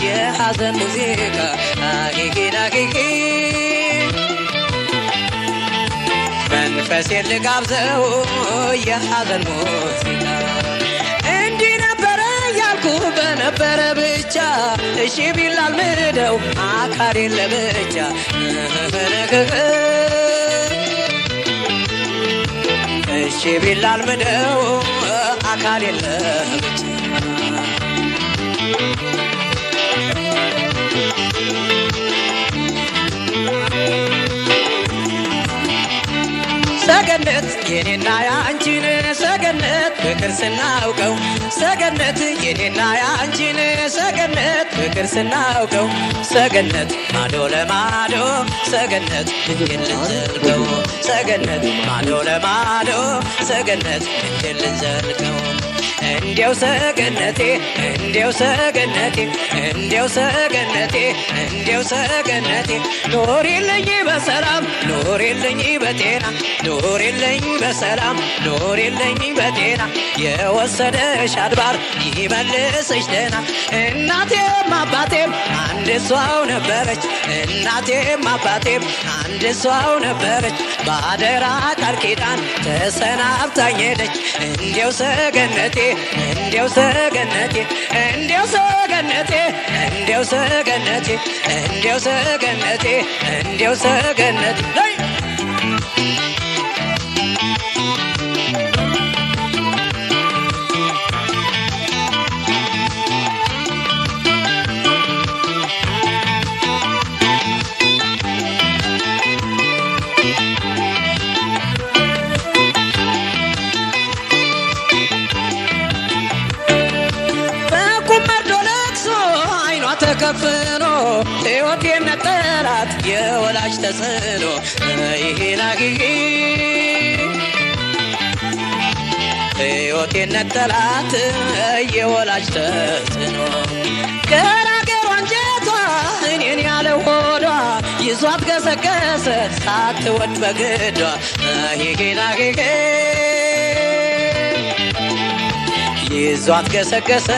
የሐዘን ሙዚቃ አጊጊዳጊጊ መንፈሴን ልጋብዘው የሐዘን ሙዚቃ እንዲህ ነበረ ያልኩ በነበረ ብቻ እሺ ቢላል ምደው አካሌን ለብቻ እሺ ቢላል ምደው አካሌን ለብቻ ሰገነት የኔና ያንቺን ሰገነት ፍቅር ስናውቀው ሰገነት የኔና ያንቺን ሰገነት ፍቅር ስናውቀው ሰገነት ማዶ ለማዶ ሰገነት እንድንዘልቀው ሰገነት ማዶ ለማዶ ሰገነት እንድንዘልቀው እንዲያው ሰገነቴ እንዲያው ሰገነቴ እንዲያው ሰገነቴ እንዲያው ሰገነቴ ኖሪልኝ በሰላም ኖሪልኝ በጤና ኖሪልኝ በሰላም ኖሪልኝ በጤና የወሰደሽ አድባር ይመልስሽ ደህና እናቴም አባቴም አንድ እሷው ነበረች እናቴም አባቴም አንድ እሷው ነበረች ባደራ ቃል ኪዳን ተሰናብታኝ ሄደች እንዲያው ሰገነቴ እንዲያው ሰገነቴ እንዲያው ሰገነቴ እንዲያው ሰገነቴ እንዲያው ሰገነቴ እንዲያው ሰገነቴ ተከፍኖ ሕይወቴን ነጠላት የወላጅ ተጽዕኖ ይሄናጊጊ ሕይወቴን ነጠላት የወላጅ ተጽዕኖ ገራገሩ አንጀቷ እኔን ያለ ሆዷ ይዟት ገሰገሰ ሳትወድ በግዷ ይሄናጊጊ ይዟት ገሰገሰ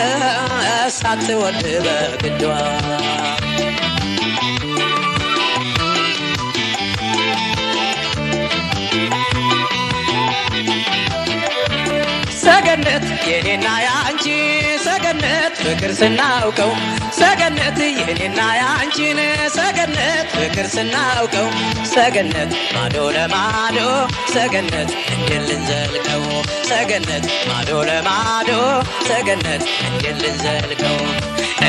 ሳትወድ በግዷ ሰገነት የኔና ያንቺ ሰገነት ፍቅር ስናውቀው ሰገነት የኔና ያንቺን ሰገነት ፍቅር ስናውቀው ሰገነት ማዶ ለማዶ ሰገነት እንድንዘልቀው ሰገነት ማዶ ለማዶ ሰገነት እንድንዘልቀው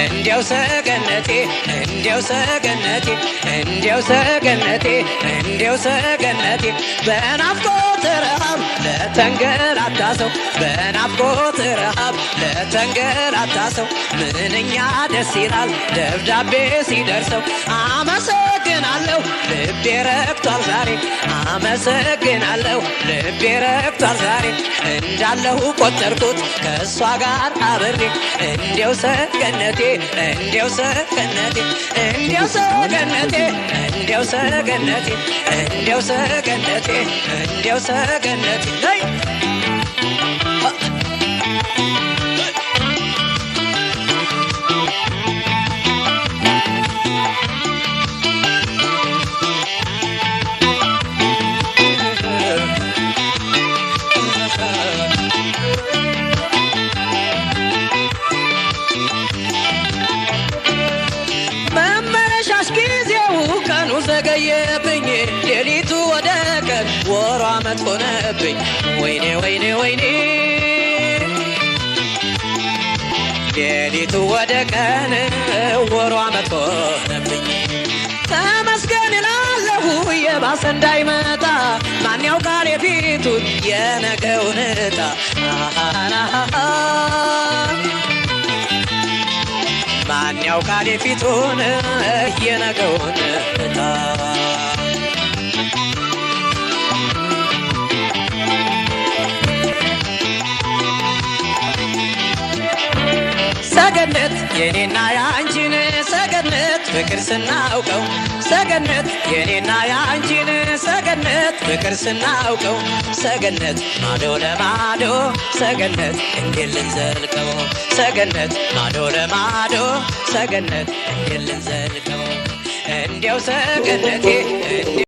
እንዲያው ሰገነቴ እንዲያው ሰገነቴ እንዲያው ሰገነቴ እንዲያው ሰገነቴ በናፍቆት ረሃብ ለተንገላታ ሰው በናፍቆት ረሃብ ለተንገላታ ሰው ምንኛ ደስ ይላል ደብዳቤ ሲደርሰው አመሰግናለሁ ልቤ ረክቷል ዛሬ አመሰግናለሁ ልቤ ረክቷል ዛሬ እንዳለሁ ቆጠርኩት ከእሷ ጋር አብሬ እንዲያው ሰገነቴ እንዲያው ሰገነቴ እንዲያው ሰገነቴ እንዲያው ሰገነቴ እንዲያው ሰገነቴ እንዲያው ሰገነቴ ዘገየብኝ ሌሊቱ ወደ ቀን ወሯ ዓመት ሆነብኝ ወይኔ ወይኔ ወይኔ ሌሊቱ ወደ ቀን ወሯ ዓመት ሆነብኝ ተመስገን እላለሁ የባሰ እንዳይመጣ ማን ያውቃል የፊቱን የነገውን ዕጣ ማን ያውቃል የፊቱን የነገውን ዕጣ ሰገነት የኔና ያንቺን ሰገነት ፍቅር ስናውቀው ሰገነት የኔና ያንቺን ሰገነት ፍቅር ስናውቀው ሰገነት ማዶ ለማዶ ሰገነት እንዴት ልንዘልቀው ሰገነት ማዶ ለማዶ ሰገነት እንዴት ልንዘልቀው እንዲያው ሰገነቴ